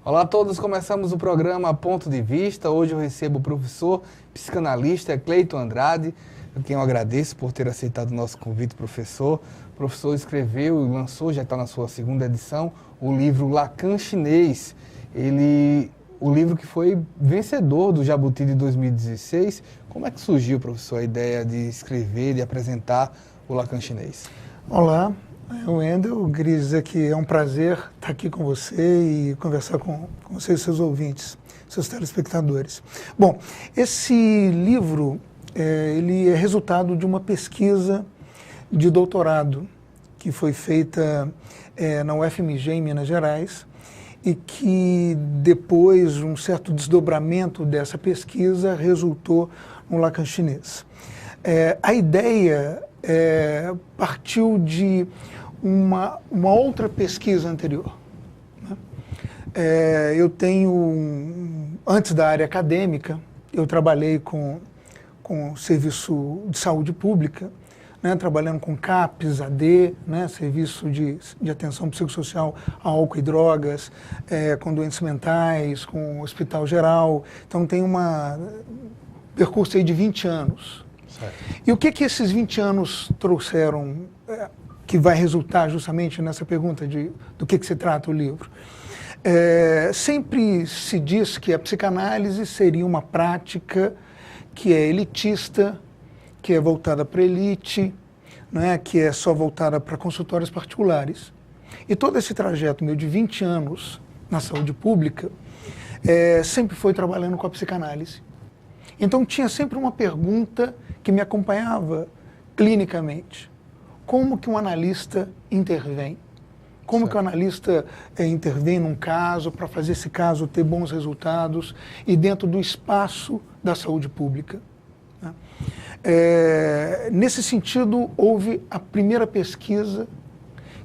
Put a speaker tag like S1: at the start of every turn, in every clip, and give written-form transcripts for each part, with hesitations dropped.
S1: Olá a todos, começamos o programa Ponto de Vista. Hoje eu recebo o professor psicanalista Cleiton Andrade, a quem eu agradeço por ter aceitado o nosso convite, professor. O professor escreveu e lançou, já está na sua segunda edição, o livro Lacan Chinês. O livro que foi vencedor do Jabuti de 2016. Como é que surgiu, professor, a ideia de escrever, de apresentar o Lacan Chinês?
S2: Olá, Wendel, eu queria dizer que é um prazer estar aqui com você e conversar com você e seus ouvintes, seus telespectadores. Bom, esse livro ele é resultado de uma pesquisa de doutorado que foi feita na UFMG, em Minas Gerais, e que depois, um certo desdobramento dessa pesquisa, resultou no Lacan Chinês. A ideia partiu de uma outra pesquisa anterior. Né? Eu tenho, antes da área acadêmica, eu trabalhei com serviço de saúde pública, né, trabalhando com CAPS, AD, né, serviço de atenção psicossocial a álcool e drogas, com doentes mentais, com hospital geral. Então tem um percurso aí de 20 anos. Certo. E o que esses 20 anos trouxeram, que vai resultar justamente nessa pergunta do que se trata o livro? Sempre se diz que a psicanálise seria uma prática que é elitista, que é voltada para a elite, né, que é só voltada para consultórios particulares. E todo esse trajeto meu de 20 anos na saúde pública sempre foi trabalhando com a psicanálise. Então tinha sempre uma pergunta que me acompanhava clinicamente. Como que um analista intervém? Como que o analista intervém num caso para fazer esse caso ter bons resultados e dentro do espaço da saúde pública? Né? Nesse sentido, houve a primeira pesquisa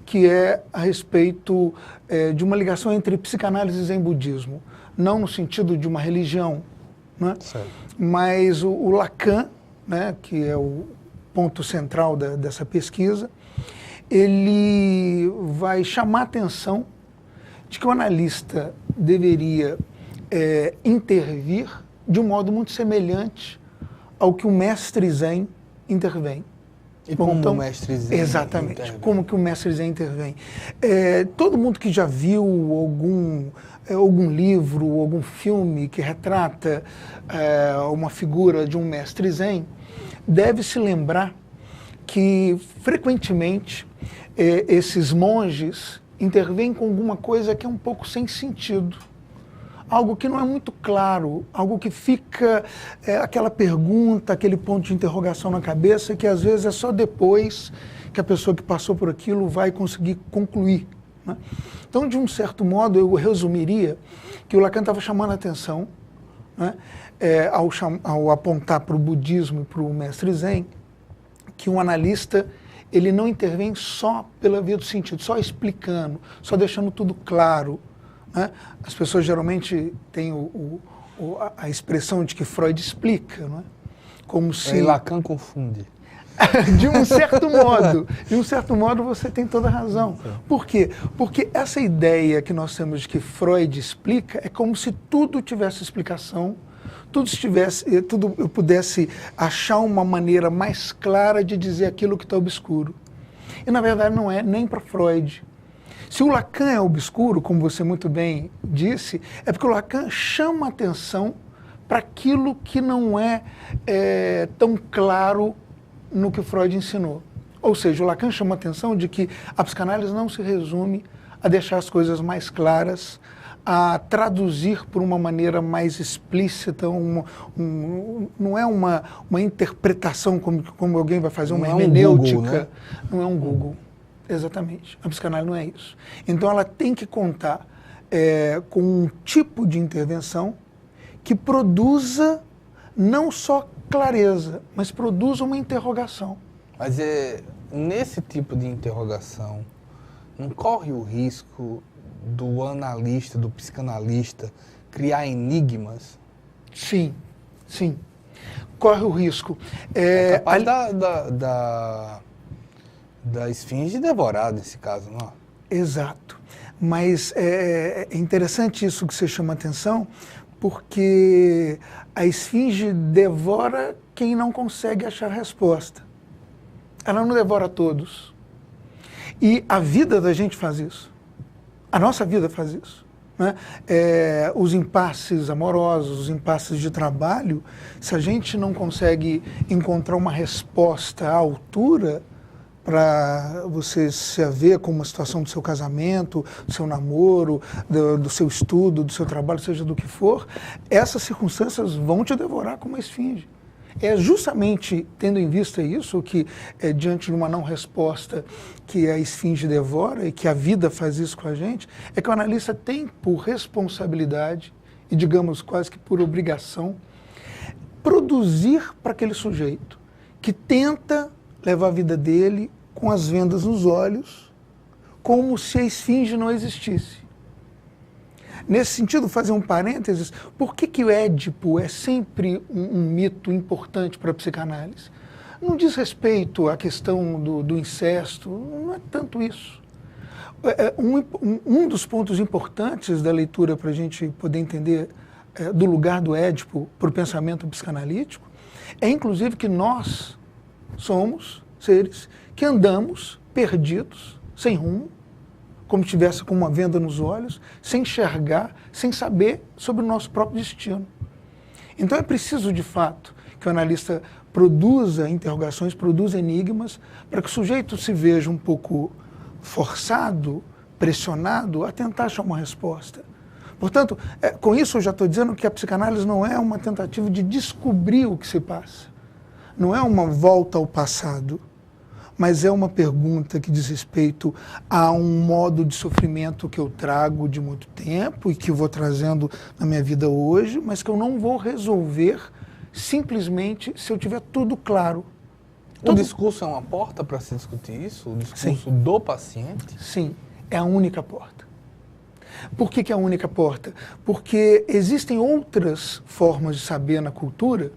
S2: que é a respeito de uma ligação entre psicanálise e zen budismo. Não no sentido de uma religião, né? Mas o Lacan, né, que é o ponto central dessa pesquisa, ele vai chamar a atenção de que o analista deveria intervir de um modo muito semelhante ao que o mestre zen intervém.
S1: E como então, o mestre zen
S2: exatamente,
S1: intervém? Como
S2: que o mestre zen intervém. Todo mundo que já viu algum livro, algum filme que retrata uma figura de um mestre zen, deve se lembrar que, frequentemente, esses monges intervêm com alguma coisa que é um pouco sem sentido. Algo que não é muito claro, algo que fica aquela pergunta, aquele ponto de interrogação na cabeça, que às vezes é só depois que a pessoa que passou por aquilo vai conseguir concluir. Né? Então, de um certo modo, eu resumiria que o Lacan estava chamando a atenção, né, ao apontar para o budismo e para o mestre zen, que um analista ele não intervém só pela via do sentido, só explicando, só deixando tudo claro. Né? As pessoas geralmente têm a expressão de que Freud explica, não é? Como se...
S1: E Lacan confunde.
S2: De um certo modo você tem toda a razão. Por quê? Porque essa ideia que nós temos de que Freud explica é como se tudo tivesse explicação, eu pudesse achar uma maneira mais clara de dizer aquilo que está obscuro. E na verdade não é nem para Freud. Se o Lacan é obscuro, como você muito bem disse, é porque o Lacan chama atenção para aquilo que não é tão claro no que Freud ensinou. Ou seja, o Lacan chama a atenção de que a psicanálise não se resume a deixar as coisas mais claras, a traduzir por uma maneira mais explícita, não é uma interpretação como alguém vai fazer uma hermenêutica.
S1: Google, né?
S2: Não é um Google. Exatamente. A psicanálise não é isso. Então ela tem que contar com um tipo de intervenção que produza não só clareza, mas produza uma interrogação.
S1: Mas nesse tipo de interrogação, não corre o risco do analista, do psicanalista, criar enigmas?
S2: Sim, sim. Corre o risco.
S1: É capaz da esfinge devorar nesse caso, não?
S2: Exato. Mas é interessante isso que você chama a atenção, porque a esfinge devora quem não consegue achar resposta. Ela não devora todos. E a vida da gente faz isso. A nossa vida faz isso. Né? Os impasses amorosos, os impasses de trabalho, se a gente não consegue encontrar uma resposta à altura para você se haver com uma situação do seu casamento, do seu namoro, do seu estudo, do seu trabalho, seja do que for, essas circunstâncias vão te devorar como uma esfinge. É justamente tendo em vista isso que, diante de uma não resposta que a esfinge devora e que a vida faz isso com a gente, é que o analista tem por responsabilidade e, digamos, quase que por obrigação, produzir para aquele sujeito que tenta levar a vida dele com as vendas nos olhos, como se a esfinge não existisse. Nesse sentido, fazer um parênteses, por que o Édipo é sempre um mito importante para a psicanálise? Não diz respeito à questão do incesto, não é tanto isso. Um dos pontos importantes da leitura para a gente poder entender do lugar do Édipo para o pensamento psicanalítico é, inclusive, que nós somos seres que andamos perdidos, sem rumo, como se tivesse com uma venda nos olhos, sem enxergar, sem saber sobre o nosso próprio destino. Então é preciso, de fato, que o analista produza interrogações, produza enigmas, para que o sujeito se veja um pouco forçado, pressionado a tentar achar uma resposta. Portanto, com isso eu já estou dizendo que a psicanálise não é uma tentativa de descobrir o que se passa. Não é uma volta ao passado, mas é uma pergunta que diz respeito a um modo de sofrimento que eu trago de muito tempo e que eu vou trazendo na minha vida hoje, mas que eu não vou resolver simplesmente se eu tiver tudo claro.
S1: O discurso é uma porta para se discutir isso? O discurso do paciente?
S2: Sim, é a única porta. Por que é a única porta? Porque existem outras formas de saber na cultura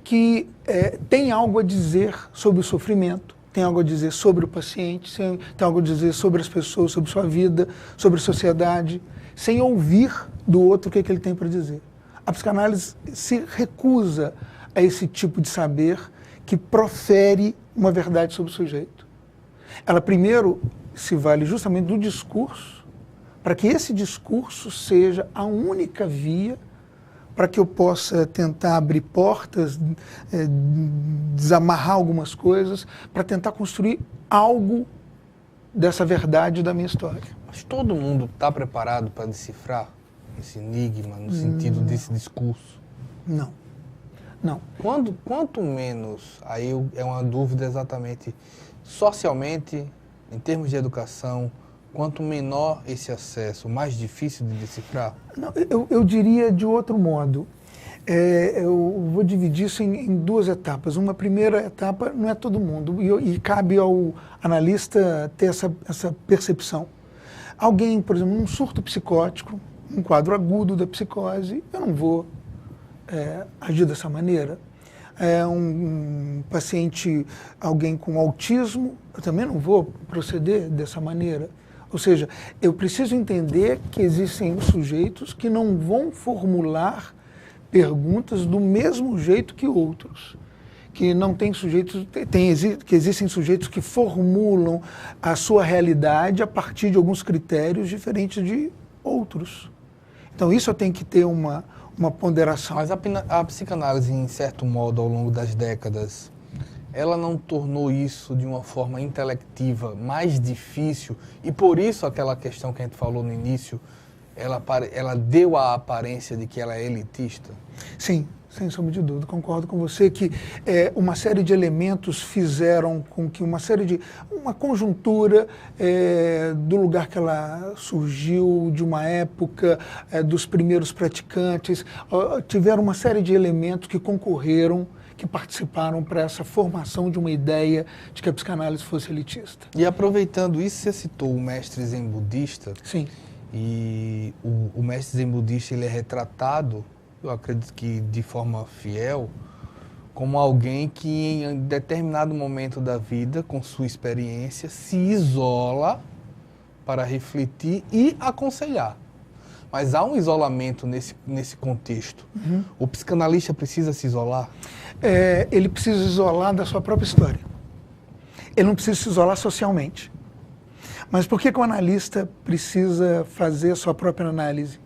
S2: que têm algo a dizer sobre o sofrimento, tem algo a dizer sobre o paciente, tem algo a dizer sobre as pessoas, sobre sua vida, sobre a sociedade, sem ouvir do outro o que ele tem para dizer. A psicanálise se recusa a esse tipo de saber que profere uma verdade sobre o sujeito. Ela primeiro se vale justamente do discurso, para que esse discurso seja a única via para que eu possa tentar abrir portas, desamarrar algumas coisas, para tentar construir algo dessa verdade da minha história.
S1: Mas todo mundo está preparado para decifrar esse enigma, no sentido desse discurso?
S2: Não. Não.
S1: Quanto menos, aí é uma dúvida exatamente, socialmente, em termos de educação, quanto menor esse acesso, mais difícil de decifrar?
S2: Não, eu diria de outro modo. Eu vou dividir isso em duas etapas. Uma primeira etapa não é todo mundo, e cabe ao analista ter essa percepção. Alguém, por exemplo, num surto psicótico, um quadro agudo da psicose, eu não vou agir dessa maneira. Um paciente, alguém com autismo, eu também não vou proceder dessa maneira. Ou seja, eu preciso entender que existem sujeitos que não vão formular perguntas do mesmo jeito que outros. Que não tem sujeitos, que existem sujeitos que formulam a sua realidade a partir de alguns critérios diferentes de outros. Então isso eu tenho que ter uma ponderação.
S1: Mas a psicanálise, em certo modo, ao longo das décadas, ela não tornou isso de uma forma intelectiva mais difícil, e por isso aquela questão que a gente falou no início, ela deu a aparência de que ela é elitista?
S2: Sim, sem sombra de dúvida. Concordo com você que uma série de elementos fizeram com que uma conjuntura do lugar que ela surgiu, de uma época, dos primeiros praticantes, tiveram uma série de elementos que concorreram, que participaram para essa formação de uma ideia de que a psicanálise fosse elitista.
S1: E aproveitando isso, você citou o mestre zen budista.
S2: Sim.
S1: E o mestre zen budista, ele é retratado, eu acredito que de forma fiel, como alguém que em determinado momento da vida, com sua experiência, se isola para refletir e aconselhar. Mas há um isolamento nesse contexto. O psicanalista precisa se isolar?
S2: Ele precisa isolar da sua própria história. Ele não precisa se isolar socialmente. Mas por que o analista precisa fazer a sua própria análise?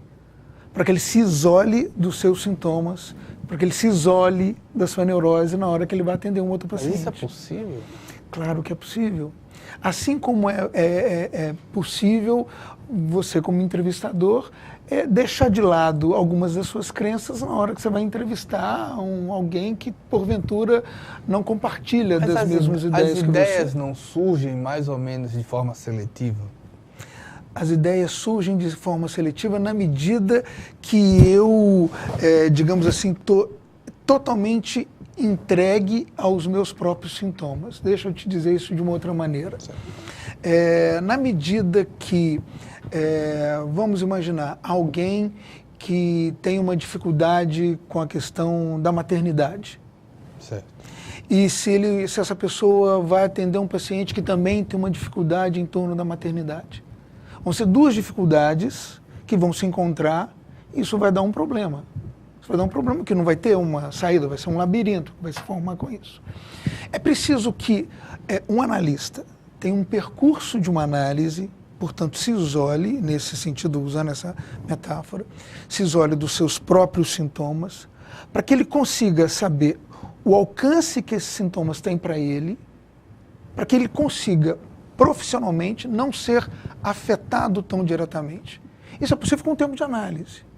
S2: Para que ele se isole dos seus sintomas, para que ele se isole da sua neurose na hora que ele vai atender um outro paciente.
S1: Mas isso é possível?
S2: Claro que é possível. Assim como é possível você, como entrevistador, deixar de lado algumas das suas crenças na hora que você vai entrevistar alguém que, porventura, não compartilha das mesmas ideias que você. As
S1: ideias não surgem mais ou menos de forma seletiva?
S2: As ideias surgem de forma seletiva na medida que eu, digamos assim, estou totalmente entregue aos meus próprios sintomas. Deixa eu te dizer isso de uma outra maneira. Na medida que, vamos imaginar, alguém que tem uma dificuldade com a questão da maternidade.
S1: Certo.
S2: E se essa pessoa vai atender um paciente que também tem uma dificuldade em torno da maternidade. Vão ser duas dificuldades que vão se encontrar e isso vai dar um problema. Vai dar um problema que não vai ter uma saída, vai ser um labirinto que vai se formar com isso. É preciso que um analista tenha um percurso de uma análise, portanto, se isole, nesse sentido, usando essa metáfora, se isole dos seus próprios sintomas, para que ele consiga saber o alcance que esses sintomas têm para ele, para que ele consiga, profissionalmente, não ser afetado tão diretamente. Isso é possível com o tempo de análise.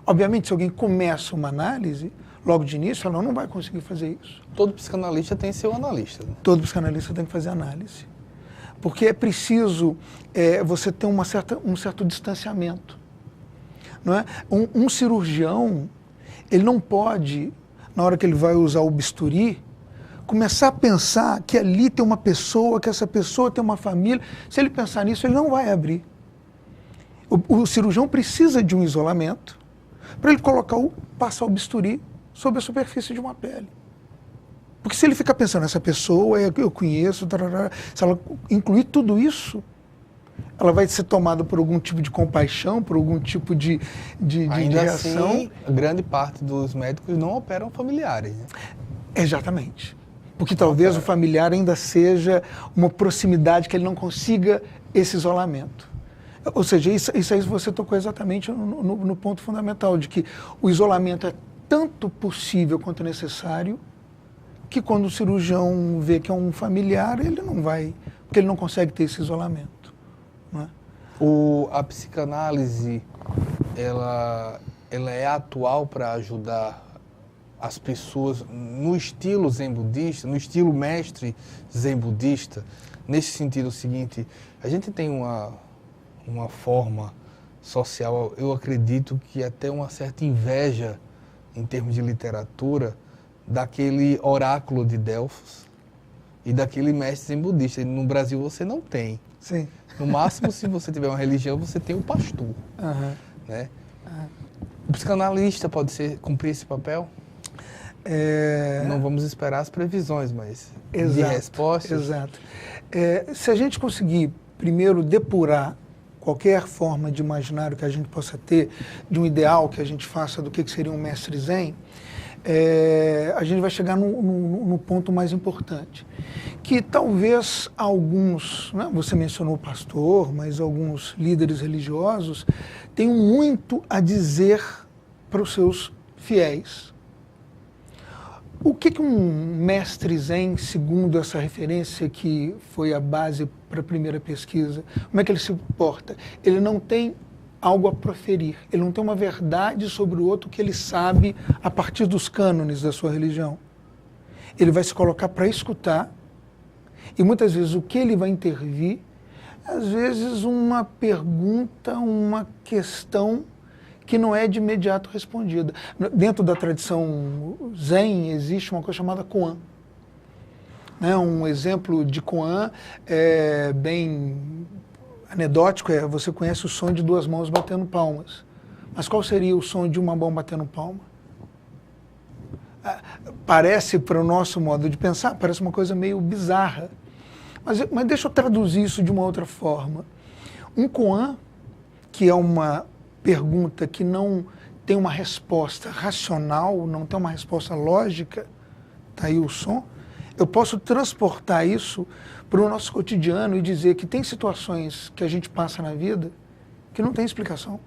S2: Obviamente, se alguém começa uma análise, logo de início, ela não vai conseguir fazer isso.
S1: Todo psicanalista tem seu analista. Né?
S2: Todo psicanalista tem que fazer análise. Porque é preciso você ter um certo distanciamento. Não é? Um cirurgião, ele não pode, na hora que ele vai usar o bisturi, começar a pensar que ali tem uma pessoa, que essa pessoa tem uma família. Se ele pensar nisso, ele não vai abrir. O cirurgião precisa de um isolamento para ele passar o bisturi sobre a superfície de uma pele. Porque se ele ficar pensando, essa pessoa eu conheço, se ela incluir tudo isso, ela vai ser tomada por algum tipo de compaixão, por algum tipo de reação.
S1: Assim, grande parte dos médicos não operam familiares. Né?
S2: Exatamente. Porque talvez o familiar ainda seja uma proximidade que ele não consiga esse isolamento. Ou seja, isso aí você tocou exatamente no ponto fundamental, de que o isolamento é tanto possível quanto necessário, que quando o cirurgião vê que é um familiar, ele não vai, porque ele não consegue ter esse isolamento. Não é?
S1: A psicanálise, ela é atual para ajudar as pessoas no estilo zen budista, no estilo mestre zen budista, nesse sentido seguinte, a gente tem uma forma social, eu acredito que até uma certa inveja em termos de literatura daquele oráculo de Delfos e daquele mestre zen budista. No Brasil você não tem.
S2: Sim.
S1: No máximo, se você tiver uma religião, você tem o pastor.
S2: Uhum.
S1: Né? O psicanalista pode cumprir esse papel? Não vamos esperar as previsões, mas de respostas.
S2: Exato. Se a gente conseguir, primeiro, depurar qualquer forma de imaginário que a gente possa ter, de um ideal que a gente faça do que seria um mestre zen, a gente vai chegar no ponto mais importante. Que talvez alguns, né, você mencionou o pastor, mas alguns líderes religiosos tenham muito a dizer para os seus fiéis. O que um mestre zen, segundo essa referência que foi a base para a primeira pesquisa, como é que ele se porta? Ele não tem algo a proferir, ele não tem uma verdade sobre o outro que ele sabe a partir dos cânones da sua religião. Ele vai se colocar para escutar e muitas vezes o que ele vai intervir, às vezes uma pergunta, uma questão que não é de imediato respondida. Dentro da tradição zen existe uma coisa chamada koan. Um exemplo de koan bem anedótico você conhece o som de duas mãos batendo palmas. Mas qual seria o som de uma mão batendo palma? Parece, para o nosso modo de pensar, parece uma coisa meio bizarra. Mas deixa eu traduzir isso de uma outra forma. Um koan, que é uma pergunta que não tem uma resposta racional, não tem uma resposta lógica, tá aí o som, eu posso transportar isso para o nosso cotidiano e dizer que tem situações que a gente passa na vida que não tem explicação.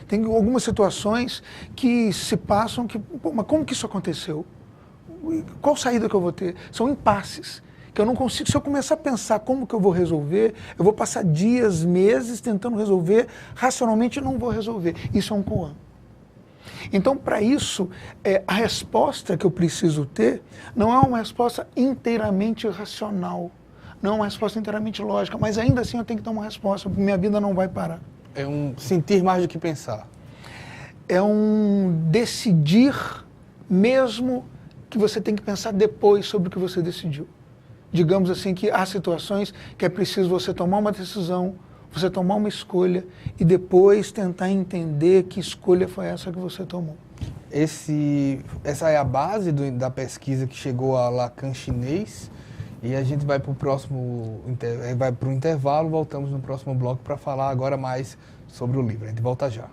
S2: Tem algumas situações que se passam que, pô, mas como que isso aconteceu? Qual saída que eu vou ter? São impasses que eu não consigo. Se eu começar a pensar como que eu vou resolver, eu vou passar dias, meses tentando resolver, racionalmente eu não vou resolver. Isso é um koan. Então, para isso, a resposta que eu preciso ter não é uma resposta inteiramente racional, não é uma resposta inteiramente lógica, mas ainda assim eu tenho que dar uma resposta, porque minha vida não vai parar.
S1: É um sentir mais do que pensar.
S2: É um decidir mesmo que você tem que pensar depois sobre o que você decidiu. Digamos assim que há situações que é preciso você tomar uma decisão, você tomar uma escolha e depois tentar entender que escolha foi essa que você tomou.
S1: Essa é a base da pesquisa que chegou a Lacan chinês, e a gente vai para o intervalo, voltamos no próximo bloco para falar agora mais sobre o livro. A gente volta já.